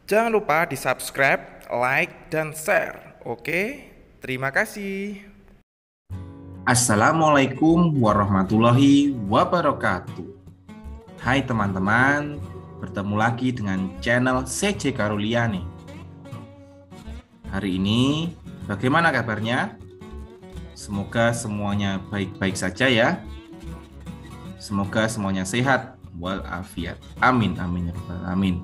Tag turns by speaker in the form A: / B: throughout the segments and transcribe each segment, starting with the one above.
A: Jangan lupa di-subscribe, like, dan share. Oke, terima kasih.
B: Assalamualaikum warahmatullahi wabarakatuh. Hai teman-teman, bertemu lagi dengan channel CJ Karulia nih. Hari ini bagaimana kabarnya? Semoga semuanya baik-baik saja ya. Semoga semuanya sehat walafiat. Amin amin ya rabbal alamin.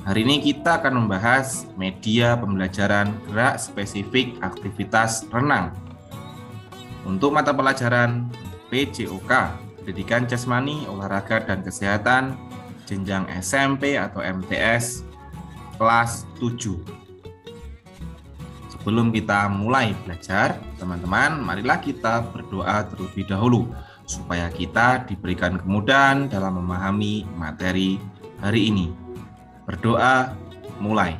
B: Hari ini kita akan membahas media pembelajaran gerak spesifik aktivitas renang. Untuk mata pelajaran PJOK, Pendidikan Jasmani, Olahraga dan Kesehatan, jenjang SMP atau MTS, kelas 7. Sebelum kita mulai belajar, teman-teman, marilah kita berdoa terlebih dahulu, supaya kita diberikan kemudahan dalam memahami materi hari ini. Berdoa, mulai.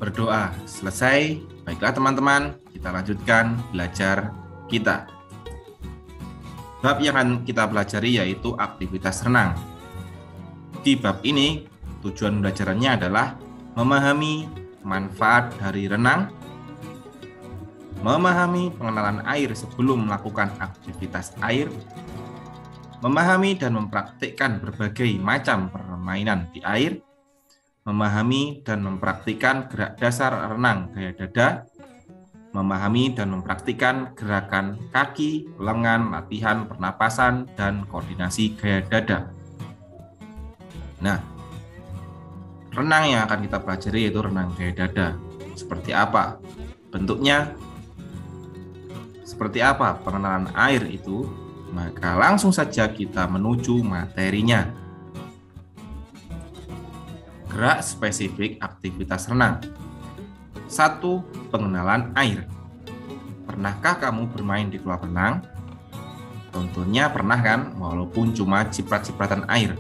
B: Berdoa selesai. Baiklah teman-teman, kita lanjutkan belajar kita. Bab yang akan kita pelajari yaitu aktivitas renang. Di bab ini, tujuan pembelajarannya adalah memahami manfaat dari renang, memahami pengenalan air sebelum melakukan aktivitas air, memahami dan mempraktikkan berbagai macam permainan di air, memahami dan mempraktikkan gerak dasar renang gaya dada, memahami dan mempraktikkan gerakan kaki, lengan, latihan pernapasan, dan koordinasi gaya dada. Nah, renang yang akan kita pelajari yaitu renang gaya dada. Seperti apa bentuknya? Seperti apa pengenalan air itu? Maka langsung saja kita menuju materinya. Gerak spesifik aktivitas renang. 1. Pengenalan air. Pernahkah kamu bermain di kolam renang? Tentunya pernah kan, walaupun cuma ciprat-cipratan air.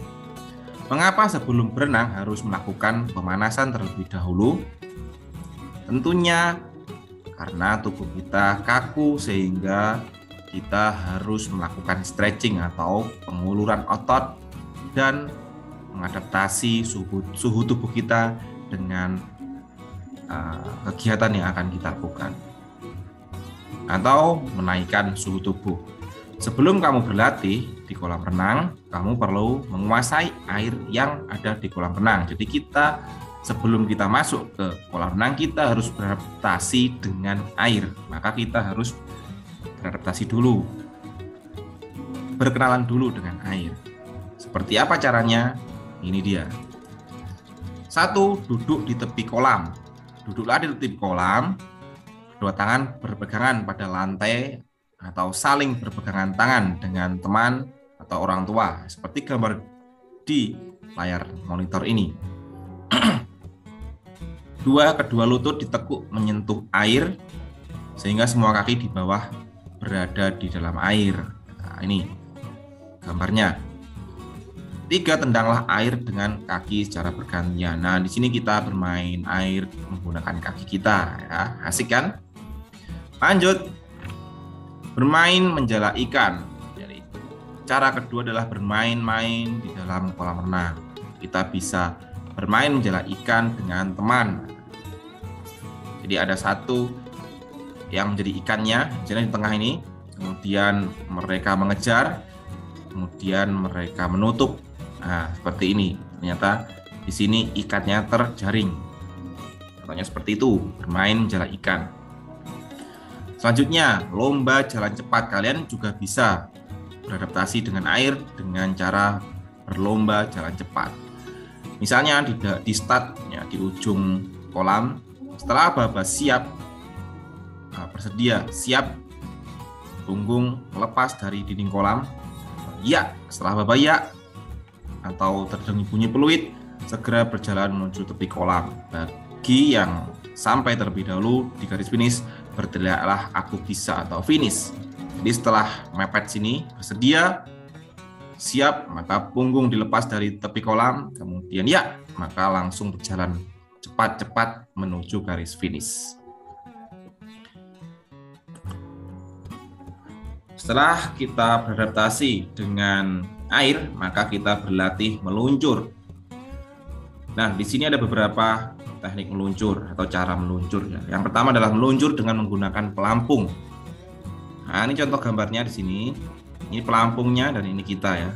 B: Mengapa sebelum berenang harus melakukan pemanasan terlebih dahulu? Tentunya karena tubuh kita kaku sehingga kita harus melakukan stretching atau penguluran otot dan mengadaptasi suhu tubuh kita dengan kegiatan yang akan kita lakukan atau menaikkan suhu tubuh. Sebelum kamu berlatih di kolam renang, kamu perlu menguasai air yang ada di kolam renang. Jadi sebelum kita masuk ke kolam renang, kita harus beradaptasi dengan air. Maka kita harus beradaptasi dulu, berkenalan dulu dengan air. Seperti apa caranya? Ini dia. 1. Duduk di tepi kolam. Duduklah di tepi kolam, kedua tangan berpegangan pada lantai atau saling berpegangan tangan dengan teman atau orang tua, seperti gambar di layar monitor ini. 2. Kedua lutut ditekuk menyentuh air sehingga semua kaki di bawah berada di dalam air. Nah, ini gambarnya. 3. Tendanglah air dengan kaki secara bergantian. Nah, di sini kita bermain air menggunakan kaki kita, ya. Asik kan? Lanjut. Bermain menjala ikan. Jadi, cara kedua adalah bermain-main di dalam kolam renang. Kita bisa bermain menjala ikan dengan teman. Jadi ada satu yang menjadi ikannya, misalnya di tengah ini, kemudian mereka mengejar, kemudian mereka menutup. Nah, seperti ini. Ternyata di sini ikannya terjaring. Contohnya seperti itu, bermain menjala ikan. Selanjutnya, lomba jalan cepat. Kalian juga bisa beradaptasi dengan air dengan cara berlomba jalan cepat. Misalnya di start, ya, di ujung kolam, setelah Baba siap, bersedia, siap, punggung lepas dari dinding kolam, ya, setelah Baba ya, atau terdengar bunyi peluit, segera berjalan menuju tepi kolam. Bagi yang sampai terlebih dahulu di garis finish, berteriaklah aku bisa atau finish. Jadi setelah mepet sini, bersedia, siap, maka punggung dilepas dari tepi kolam, kemudian ya, maka langsung berjalan cepat-cepat menuju garis finish. Setelah kita beradaptasi dengan air, maka kita berlatih meluncur. Nah, di sini ada beberapa teknik meluncur atau cara meluncur ya. Yang pertama adalah meluncur dengan menggunakan pelampung. Nah, ini contoh gambarnya di sini. Ini pelampungnya dan ini kita ya.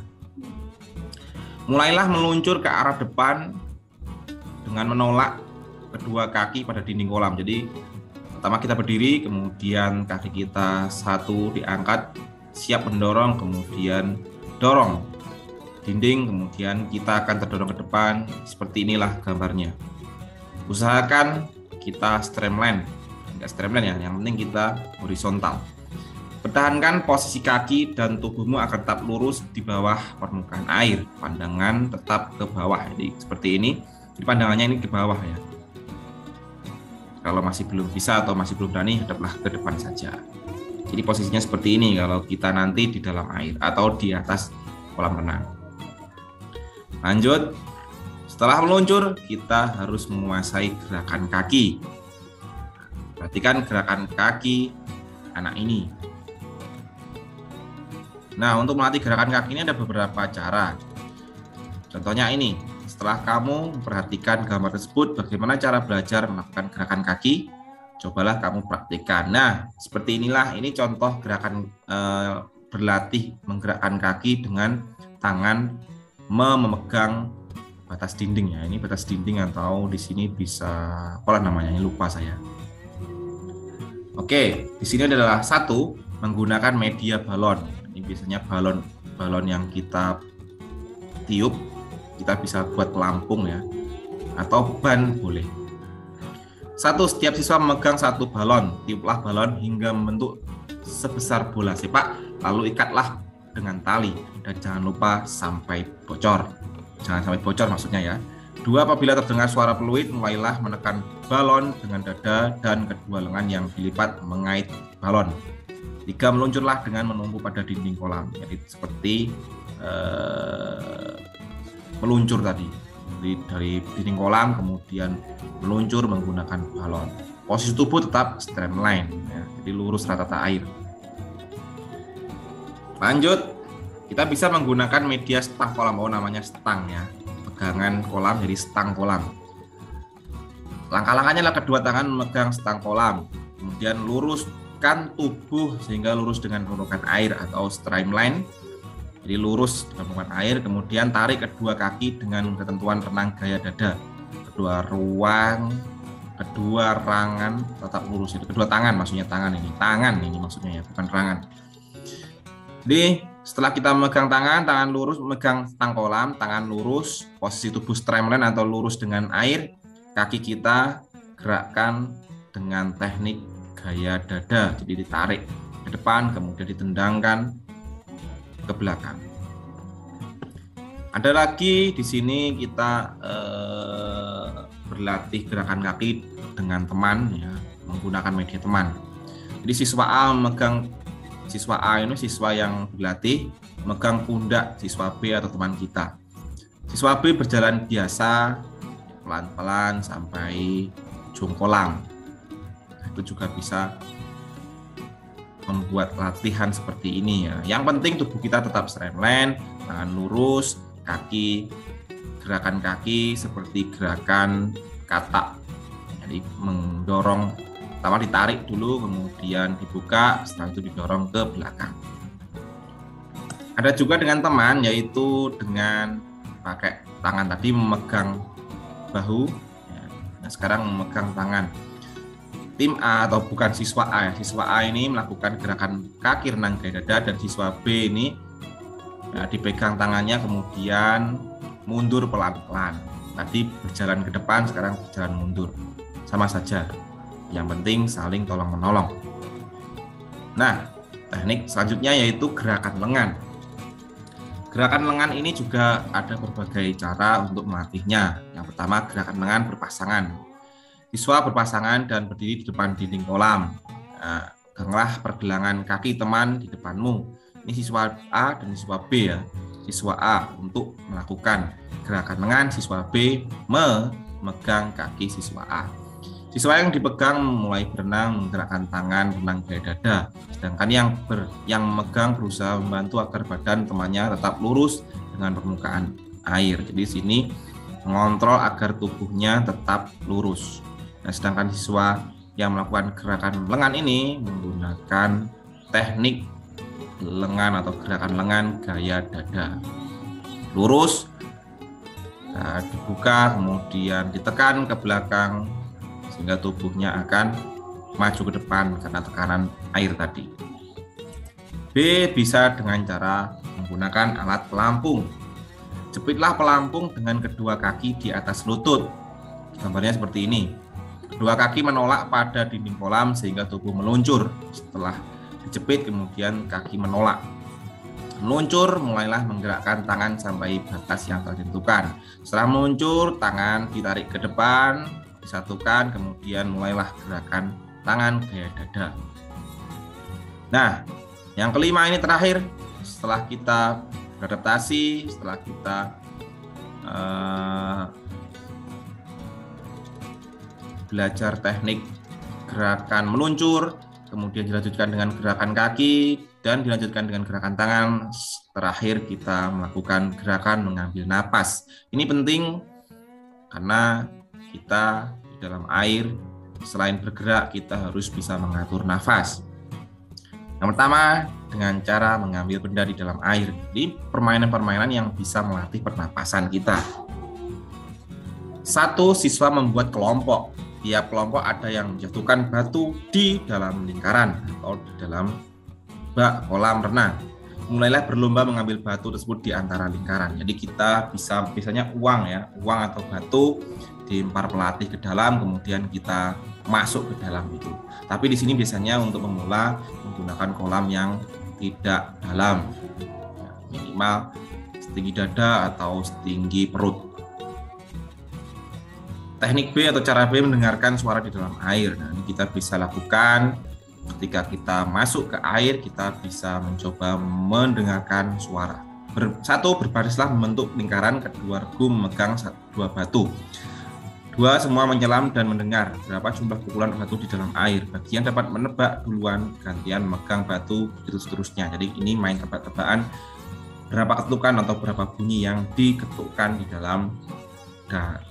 B: Mulailah meluncur ke arah depan dengan menolak kedua kaki pada dinding kolam. Jadi pertama kita berdiri, kemudian kaki kita satu diangkat, siap mendorong, kemudian dorong dinding, kemudian kita akan terdorong ke depan. Seperti inilah gambarnya. Usahakan kita streamline, enggak streamline ya, yang penting kita horizontal. Pertahankan posisi kaki dan tubuhmu akan tetap lurus di bawah permukaan air. Pandangan tetap ke bawah. Jadi seperti ini. Jadi pandangannya ini ke bawah ya. Kalau masih belum bisa atau masih belum berani, hadaplah ke depan saja. Jadi posisinya seperti ini kalau kita nanti di dalam air atau di atas kolam renang. Lanjut. Setelah meluncur, kita harus menguasai gerakan kaki. Perhatikan gerakan kaki anak ini. Nah, untuk melatih gerakan kaki ini ada beberapa cara. Contohnya ini, setelah kamu memperhatikan gambar tersebut, bagaimana cara belajar melakukan gerakan kaki, cobalah kamu praktikkan. Nah, seperti inilah, ini contoh gerakan berlatih menggerakkan kaki dengan tangan memegang batas dinding ya. Ini batas dinding atau di sini bisa apalah namanya, ini lupa saya. Oke, di sini adalah satu, menggunakan media balon. Ini biasanya balon yang kita tiup, kita bisa buat pelampung ya, atau ban boleh. Satu, setiap siswa memegang satu balon, tiuplah balon hingga membentuk sebesar bola sepak, lalu ikatlah dengan tali dan jangan lupa sampai bocor. Jangan sampai bocor maksudnya ya. Dua, apabila terdengar suara peluit, mulailah menekan balon dengan dada dan kedua lengan yang dilipat mengait balon. Tiga, meluncurlah dengan menumpu pada dinding kolam. Jadi seperti meluncur tadi. Jadi dari dinding kolam kemudian meluncur menggunakan balon. Posisi tubuh tetap streamline, ya, jadi lurus rata-rata air. Lanjut, kita bisa menggunakan media stang kolam. Oh, namanya stang ya. Pegangan kolam jadi stang kolam. Langkah-langkahnya adalah kedua tangan memegang stang kolam, kemudian luruskan tubuh sehingga lurus dengan permukaan air atau streamline. Jadi lurus dengan permukaan air, kemudian tarik kedua kaki dengan ketentuan renang gaya dada. Kedua rangan tetap lurus. Itu kedua tangan, maksudnya tangan ini maksudnya ya, bukan rangan. Jadi setelah kita memegang tangan lurus, memegang stang kolam, tangan lurus, posisi tubuh streamline atau lurus dengan air, kaki kita gerakkan dengan teknik gaya dada, jadi ditarik ke depan, kemudian ditendangkan ke belakang. Ada lagi di sini kita berlatih gerakan kaki dengan teman, ya, menggunakan media teman. Jadi siswa A ini siswa yang berlatih megang pundak siswa B atau teman kita. Siswa B berjalan biasa, pelan-pelan sampai ujung kolam. Itu juga bisa membuat latihan seperti ini ya. Yang penting tubuh kita tetap streamline, tangan lurus, gerakan kaki seperti gerakan katak. Jadi mendorong, pertama ditarik dulu, kemudian dibuka, setelah itu didorong ke belakang. Ada juga dengan teman, yaitu dengan pakai tangan tadi memegang bahu. Nah, sekarang memegang tangan. Tim A atau bukan siswa A, siswa A ini melakukan gerakan kaki renang gaya dada, dan siswa B ini ya, dipegang tangannya kemudian mundur pelan-pelan. Tadi berjalan ke depan, sekarang berjalan mundur. Sama saja. Yang penting saling tolong-menolong. Nah, teknik selanjutnya yaitu gerakan lengan. Gerakan lengan ini juga ada berbagai cara untuk melatihnya. Yang pertama, gerakan lengan berpasangan. Siswa berpasangan dan berdiri di depan dinding kolam. Nah, genglah pergelangan kaki teman di depanmu. Ini siswa A dan siswa B ya. Siswa A untuk melakukan gerakan lengan, siswa B memegang kaki siswa A. Siswa yang dipegang mulai berenang menggerakkan tangan, renang gaya dada. Sedangkan yang memegang berusaha membantu agar badan temannya tetap lurus dengan permukaan air. Jadi di sini mengontrol agar tubuhnya tetap lurus. Nah, sedangkan siswa yang melakukan gerakan lengan ini menggunakan teknik lengan atau gerakan lengan gaya dada. Lurus, dibuka, kemudian ditekan ke belakang, sehingga tubuhnya akan maju ke depan karena tekanan air tadi. B. Bisa dengan cara menggunakan alat pelampung. Jepitlah pelampung dengan kedua kaki di atas lutut. Gambarnya seperti ini. Kedua kaki menolak pada dinding kolam sehingga tubuh meluncur. Setelah dijepit, kemudian kaki menolak. Meluncur, mulailah menggerakkan tangan sampai batas yang telah ditentukan. Setelah meluncur, tangan ditarik ke depan, disatukan, kemudian mulailah gerakan tangan gaya dada. Nah, yang kelima ini terakhir, setelah kita beradaptasi, setelah kita belajar teknik gerakan meluncur, kemudian dilanjutkan dengan gerakan kaki, dan dilanjutkan dengan gerakan tangan. Terakhir kita melakukan gerakan mengambil napas. Ini penting karena kita di dalam air, selain bergerak, kita harus bisa mengatur nafas. Yang pertama, dengan cara mengambil benda di dalam air. Jadi permainan-permainan yang bisa melatih pernapasan kita. 1. Siswa membuat kelompok. Tiap kelompok ada yang menjatuhkan batu di dalam lingkaran atau di dalam bak kolam renang. Mulailah berlomba mengambil batu tersebut di antara lingkaran. Jadi kita bisa misalnya uang atau batu dilempar pelatih ke dalam, kemudian kita masuk ke dalam itu. Tapi di sini biasanya untuk pemula menggunakan kolam yang tidak dalam, minimal setinggi dada atau setinggi perut. Teknik B atau cara B mendengarkan suara di dalam air. Nah, ini kita bisa lakukan ketika kita masuk ke air, kita bisa mencoba mendengarkan suara. Satu, berbarislah membentuk lingkaran, kedua regu memegang dua batu. 2. Semua menyelam dan mendengar berapa jumlah pukulan batu di dalam air. Bagi yang dapat menebak duluan, gantian memegang batu, begitu seterusnya. Jadi ini main tebak-tebakan berapa ketukan atau berapa bunyi yang diketukkan di dalam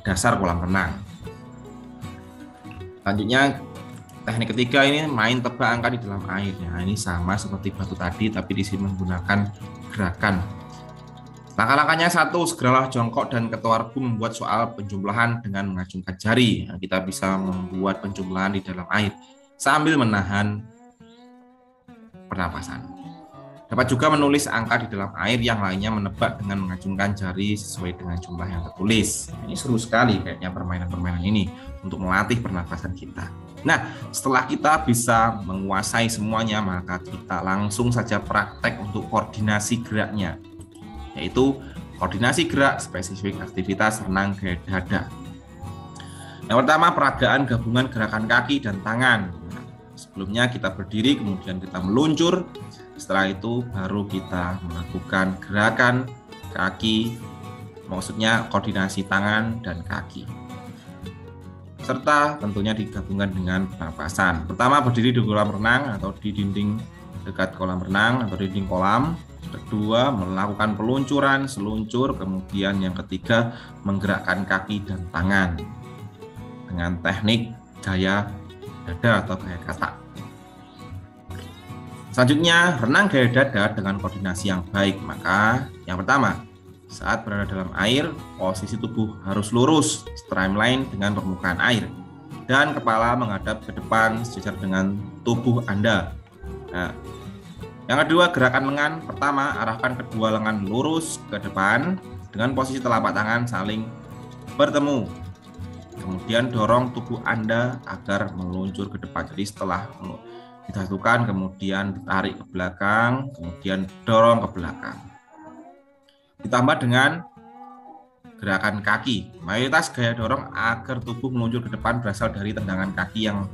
B: dasar kolam renang. Selanjutnya teknik ketiga ini main tebak angka di dalam air. Nah, ini sama seperti batu tadi, tapi di sini menggunakan gerakan. Langkah-langkahnya 1, segeralah jongkok dan ketua regu membuat soal penjumlahan dengan mengacungkan jari. Nah, kita bisa membuat penjumlahan di dalam air sambil menahan pernapasan. Dapat juga menulis angka di dalam air, yang lainnya menebak dengan mengacungkan jari sesuai dengan jumlah yang tertulis. Ini seru sekali kayaknya permainan-permainan ini untuk melatih pernapasan kita. Nah, setelah kita bisa menguasai semuanya, maka kita langsung saja praktek untuk koordinasi geraknya, yaitu koordinasi gerak spesifik aktivitas renang gaya dada. Yang pertama, peragaan gabungan gerakan kaki dan tangan. Sebelumnya kita berdiri, kemudian kita meluncur. Setelah itu baru kita melakukan gerakan kaki, maksudnya koordinasi tangan dan kaki. Serta tentunya digabungkan dengan pernapasan. Pertama, berdiri di kolam renang atau di dinding dekat kolam renang atau dinding kolam. Kedua, melakukan peluncuran, seluncur. Kemudian yang ketiga, menggerakkan kaki dan tangan dengan teknik gaya dada atau gaya katak. Selanjutnya, renang gaya dada dengan koordinasi yang baik. Maka yang pertama, saat berada dalam air, posisi tubuh harus lurus, streamline dengan permukaan air, dan kepala menghadap ke depan sejajar dengan tubuh Anda. Nah, yang kedua, gerakan lengan. Pertama, arahkan kedua lengan lurus ke depan dengan posisi telapak tangan saling bertemu. Kemudian dorong tubuh Anda agar meluncur ke depan. Jadi setelah disatukan, kemudian ditarik ke belakang, kemudian dorong ke belakang. Ditambah dengan gerakan kaki. Mayoritas gaya dorong agar tubuh meluncur ke depan berasal dari tendangan kaki yang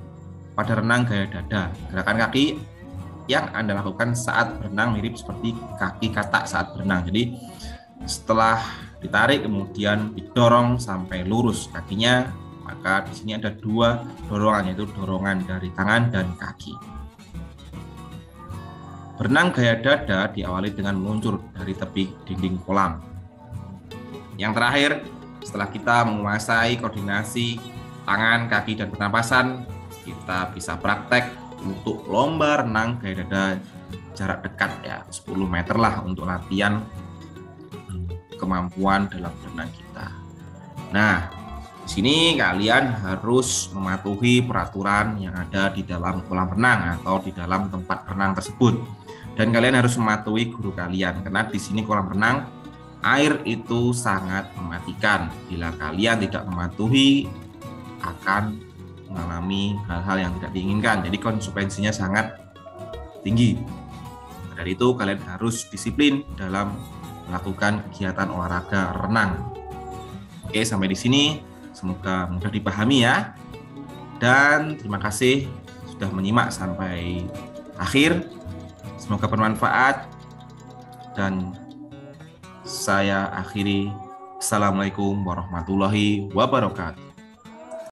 B: pada renang gaya dada. Gerakan kaki yang Anda lakukan saat berenang mirip seperti kaki katak saat berenang. Jadi setelah ditarik, kemudian didorong sampai lurus kakinya, Maka di sini ada dua dorongan, yaitu dorongan dari tangan dan kaki. Berenang gaya dada diawali dengan meluncur dari tepi dinding kolam. Yang terakhir, setelah kita menguasai koordinasi tangan, kaki, dan pernapasan, kita bisa praktek untuk lomba renang gaya dada jarak dekat ya, 10 meter lah untuk latihan kemampuan dalam berenang kita. Nah, di sini kalian harus mematuhi peraturan yang ada di dalam kolam renang atau di dalam tempat renang tersebut. Dan kalian harus mematuhi guru kalian, karena di sini kolam renang air itu sangat mematikan. Bila kalian tidak mematuhi, akan mengalami hal-hal yang tidak diinginkan. Jadi konsekuensinya sangat tinggi. Dari itu kalian harus disiplin dalam melakukan kegiatan olahraga renang. Oke, sampai di sini. Semoga mudah dipahami ya. Dan terima kasih sudah menyimak sampai akhir. Semoga bermanfaat. Dan saya akhiri. Assalamualaikum warahmatullahi wabarakatuh.